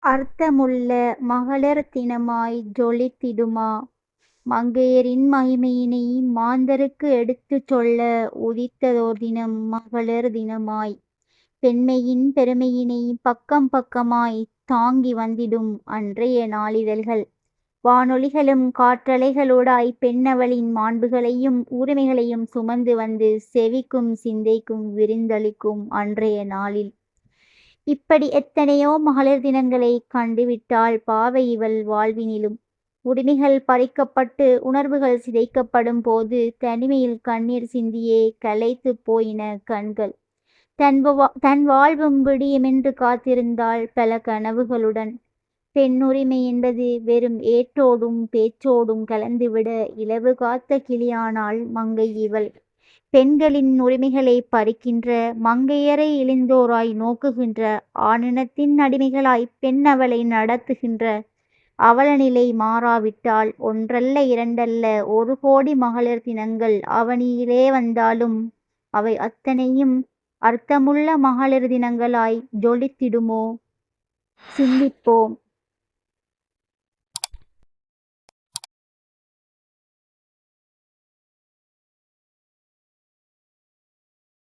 அர்த்தமுள்ள மகளிர் தினமாய் ஜொலித்திடுமா? மங்கையரின் மகிமையினை மாந்தருக்கு எடுத்துச் சொல்ல உதித்ததோர் தினம் மகளிர் தினமாய். பெண்மையின் பெருமையினை பக்கம் பக்கமாய்த் தாங்கி வந்திடும் அன்றைய நாளிதழ்கள். வானொலிகளும் காற்றலைகளூடாய் பெண்ணவளின் மாண்புகளையும் உரிமைகளையும் சுமந்து வந்து செவிக்கும் சிந்தைக்கும் விருந்தளிக்கும் அன்றைய நாளில். இப்படி எத்தனையோ மகளிர் தினங்களைக் கண்டுவிட்டாள் பாவை இவள் வாழ்வினிலும். உரிமைகள் பறிக்கப்பட்டு உணர்வுகள் சிதைக்கப்படும் போது தனிமையில் கண்ணீர் சிந்தியே களைத்துப் போயின கண்கள். தன் வாழ்வும் விடியுமென்று காத்திருந்தாள் பல கனவுகளுடன். பெண்ணுரிமை என்பது வெறும் ஏற்றோடும் பேச்சோடும் கலந்துவிட இலவு காத்த கிளியானாள் மங்கை இவள். பெண்களின் உரிமைகளை பறிக்கின்ற, மங்கையரை இழிந்தோராய் நோக்குகின்ற, ஆணினத்தின் அடிமைகளாய் பெண்ணவளை நடத்துகின்ற அவலநிலை மாறாவிட்டால் ஒன்றல்ல இரண்டல்ல 1,000,000 மகளிர் தினங்கள் அவனியிலே வந்தாலும் அவை அத்தனையும் அர்த்தமுள்ள மகளிர் தினங்களாய் ஜொலித்திடுமோ? சிந்திப்போம்.